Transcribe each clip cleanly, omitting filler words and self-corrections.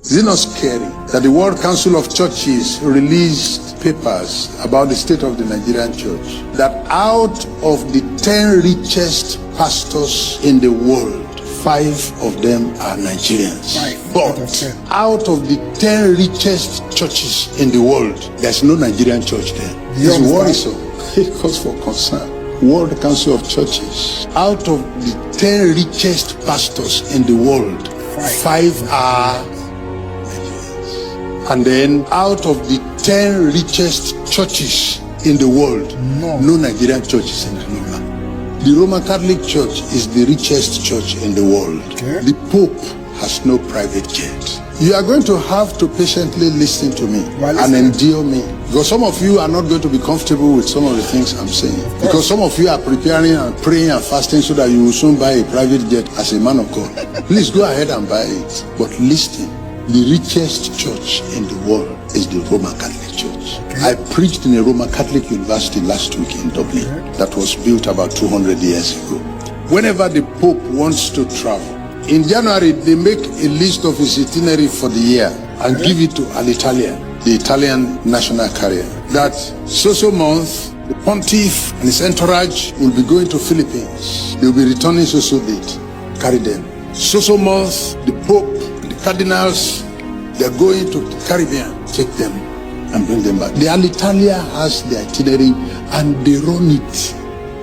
Is it not scary that the World Council of Churches released papers about the state of the Nigerian church? That out of the 10 richest pastors in the world, 5 of them are Nigerians. But out of the 10 richest churches in the world, there's no Nigerian church there. It's worrisome. It calls for concern. World Council of Churches. Out of the 10 richest pastors in the world, 5 are Nigerians. And then out of the 10 richest churches in the world, no Nigerian churches in the world. The Roman Catholic Church is the richest church in the world. Okay. The Pope has no private jet. You are going to have to patiently listen to me and endure me. Because some of you are not going to be comfortable with some of the things I'm saying. Because some of you are preparing and praying and fasting so that you will soon buy a private jet as a man of God. Please go ahead and buy it. But listen, the richest church in the world is the Roman Catholic Church. I preached in a Roman Catholic university last week in Dublin that was built about 200 years ago. Whenever the Pope wants to travel, in January they make a list of his itinerary for the year and give it to an Italian, the Italian national carrier. That so month, the Pontiff and his entourage will be going to Philippines. They will be returning so date. Carry them. So month, the Pope and the cardinals, they're going to the Caribbean. Take them and bring them back. The Alitalia has the itinerary and they run it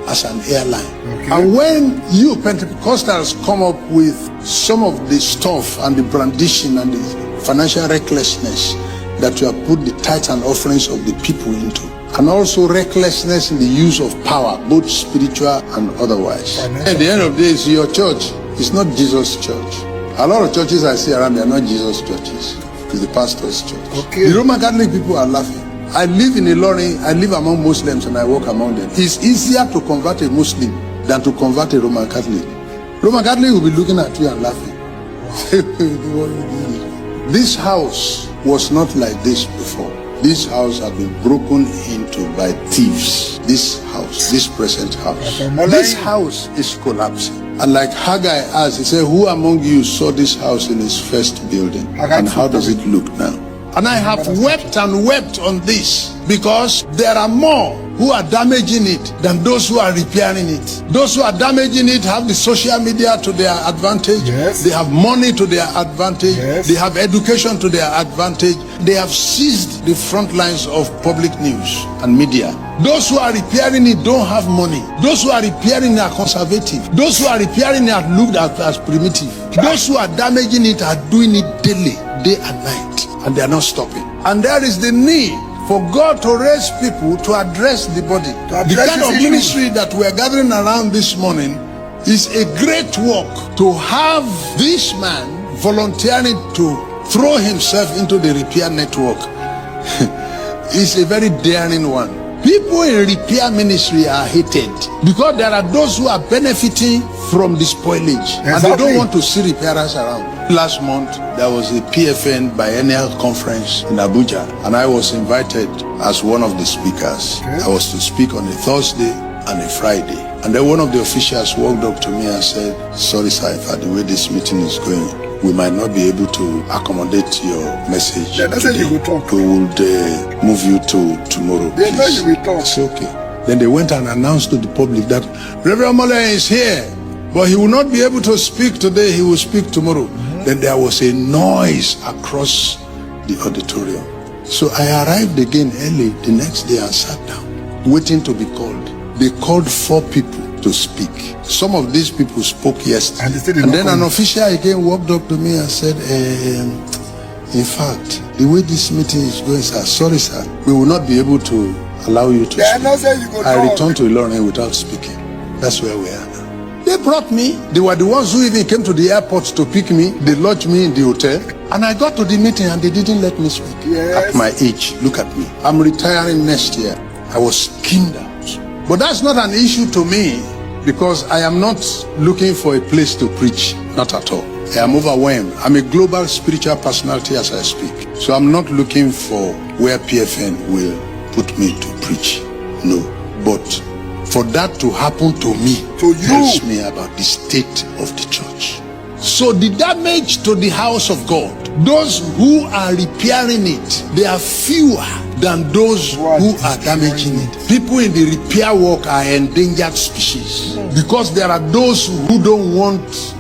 as an airline. Okay. And when you Pentecostals come up with some of the stuff and the brandishing and the financial recklessness that you have put the tithes and offerings of the people into, and also recklessness in the use of power, both spiritual and otherwise. At the end of the day, it's your church. It's not Jesus' church. A lot of churches I see around, they are not Jesus' churches. It's the pastor's church. Okay. The Roman Catholic people are laughing. I live in Ilorin, I live among Muslims and I walk among them. It's easier to convert a Muslim than to convert a Roman Catholic. Roman Catholic will be looking at you and laughing. This house was not like this before. This house has been broken into by thieves. This house, this present house. This house is collapsing. And like Haggai asked, he said, who among you saw this house in its first building? And how does it look now? And I have wept and wept on this because there are more who are damaging it than those who are repairing it. Those who are damaging it have the social media to their advantage. Yes. They have money to their advantage. Yes. They have education to their advantage. They have seized the front lines of public news and media. Those who are repairing it don't have money. Those who are repairing it are conservative. Those who are repairing it are looked at as primitive. Those who are damaging it are doing it daily, day and night, and they are not stopping. And there is the need for God to raise people to address the body. The kind of ministry that we are gathering around this morning is a great work. To have this man volunteering to throw himself into the repair network is a very daring one. People in repair ministry are hated because there are those who are benefiting from the spoilage. Exactly. And they don't want to see repairers around. Last month, there was a PFN biennial conference in Abuja, and I was invited as one of the speakers. Okay. I was to speak on a Thursday and a Friday. And then one of the officials walked up to me and said, sorry, sir, for the way this meeting is going, we might not be able to accommodate your message. Yeah, that's today. You will talk. We would move you to tomorrow. Yeah, please. You will talk. It's okay. Then they went and announced to the public that Reverend Mole is here, but he will not be able to speak today. He will speak tomorrow. Then there was a noise across the auditorium. So I arrived again early the next day and sat down, waiting to be called. They called 4 people to speak. Some of these people spoke yesterday. And then an official again walked up to me and said, in fact, the way this meeting is going, sir, sorry, sir, we will not be able to allow you to speak. I returned to Ilorin without speaking. That's where we are now. They brought me. They were the ones who even came to the airport to pick me. They lodged me in the hotel. And I got to the meeting and they didn't let me speak. Yes. At my age, look at me. I'm retiring next year. I was skinned out. But that's not an issue to me because I am not looking for a place to preach. Not at all. I am overwhelmed. I'm a global spiritual personality as I speak. So I'm not looking for where PFN will put me to preach. No. But for that to happen to me tells me about the state of the church. So the damage to the house of God Those who are repairing it, they are fewer than those who are damaging it. People in the repair work are endangered species because there are those who don't want.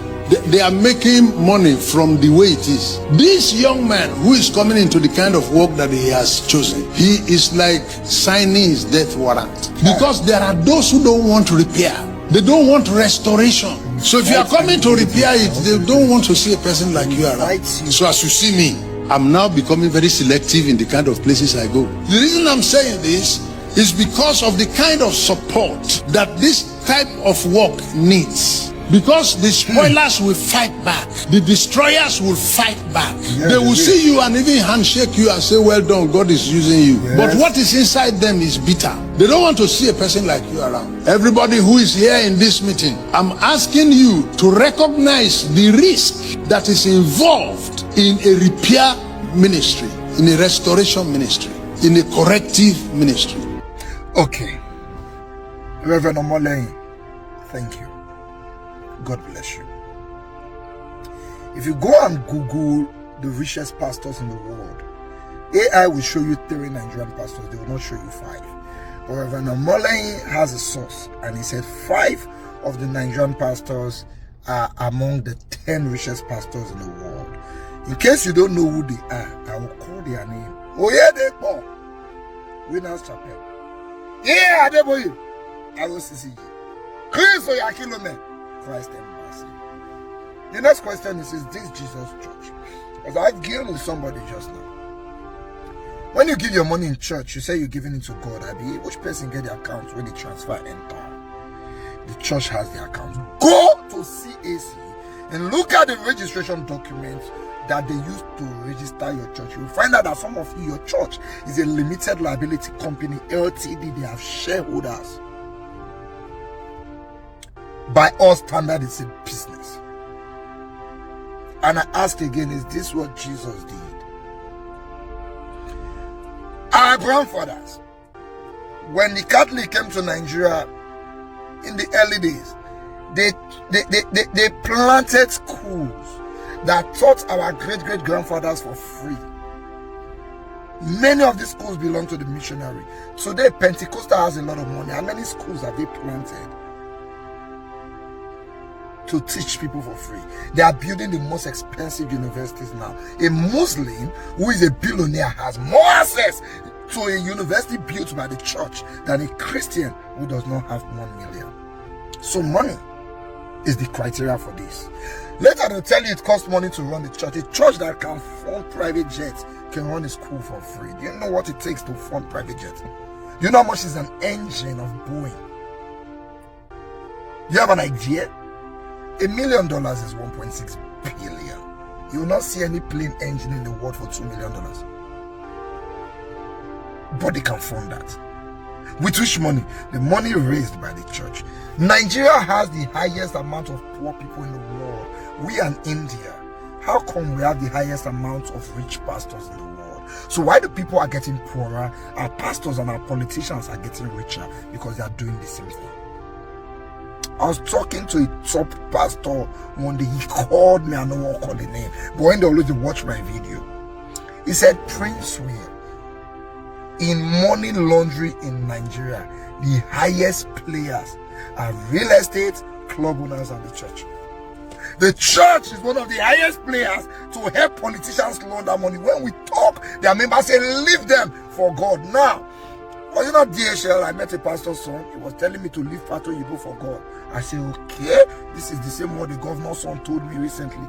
They are making money from the way it is. This young man who is coming into the kind of work that he has chosen, he is like signing his death warrant because there are those who don't want to repair. They don't want restoration. So if you are coming to repair it, they don't want to see a person like you around. So as you see me, I'm now becoming very selective in the kind of places I go. The reason I'm saying this is because of the kind of support that this type of work needs. Because the spoilers will fight back, the destroyers will fight back. They will see you and even handshake you and say, well done, God is using you. But what is inside them is bitter. They don't want to see a person like you around. Everybody who is here in this meeting, I'm asking you to recognize the risk that is involved in a repair ministry, in a restoration ministry, in a corrective ministry. Okay. Reverend Omolei, thank you. God bless you. If you go and Google the richest pastors in the world, AI will show you 3 Nigerian pastors. They will not show you 5. But Reverend Omolei has a source, and he said 5 of the Nigerian pastors are among the 10 richest pastors in the world. In case you don't know who they are, I will call their name. Oyedepo, Winners Chapel. Yeah, Adeboye, ROCCG. Chris Oyakilome, Christ Embassy. The next question is this Jesus church? As I've given with somebody just now. When you give your money in church, you say you're giving it to God. Which person get the account when the transfer enter? The church has the account. Go to CAC and look at the registration documents that they use to register your church. You'll find out that some of you, your church is a limited liability company, LTD. They have shareholders. By all standards, it's a business. And I ask again, is this what Jesus did? Our grandfathers, when the Catholic came to Nigeria in the early days, they planted schools that taught our great-great-grandfathers for free. Many of these schools belong to the missionary. Today, Pentecostal has a lot of money. How many schools have they planted to teach people for free? They are building the most expensive universities now. A Muslim who is a billionaire has more access to a university built by the church than a Christian who does not have 1 million. So money is the criteria for this. Later they'll tell you it costs money to run the church. A church that can fund private jets can run a school for free. Do you know what it takes to fund private jets? Do you know how much is an engine of Boeing? Do you have an idea? $1 million is 1.6 billion. You will not see any plane engine in the world for $2 million. But they can fund that. With which money? The money raised by the church. Nigeria has the highest amount of poor people in the world. We and India. How come we have the highest amount of rich pastors in the world? So why do people are getting poorer? Our pastors and our politicians are getting richer because they are doing the same thing. I was talking to a top pastor one day. He called me, I don't want to call the name, but when they always watch my video, he said, Prince Will, in money laundering in Nigeria, the highest players are real estate, club owners, and the church. The church is one of the highest players to help politicians launder money. When we talk, their members say, leave them for God. Now, was it not DHL? I met a pastor's son. He was telling me to leave Pato Yibo for God. I said, okay, this is the same word the governor's son told me recently.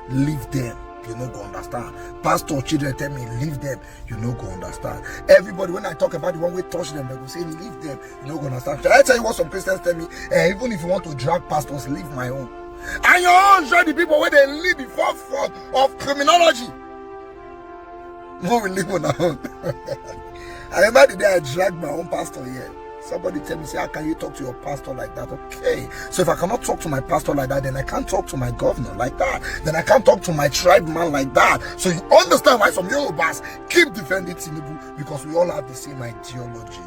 Leave them. You no go understand. Pastor children tell me, leave them. You no go understand. Everybody, when I talk about the one we touch them, they go say, leave them. You no go understand. Shall I tell you what some Christians tell me? Even if you want to drag pastors, leave my own. And your own show the people where they live the forefront of criminology. No, we live on our own. I remember the day I dragged my own pastor here. Somebody tell me, say, how can you talk to your pastor like that? Okay. So if I cannot talk to my pastor like that, then I can't talk to my governor like that. Then I can't talk to my tribe man like that. So you understand why some Yorubas keep defending Tinubu, because we all have the same ideology.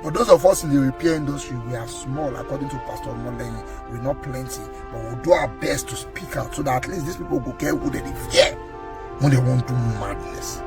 But those of us in the repair industry, we are small, according to Pastor Molen. We're not plenty, but we'll do our best to speak out so that at least these people will get who they fear when they want to do madness.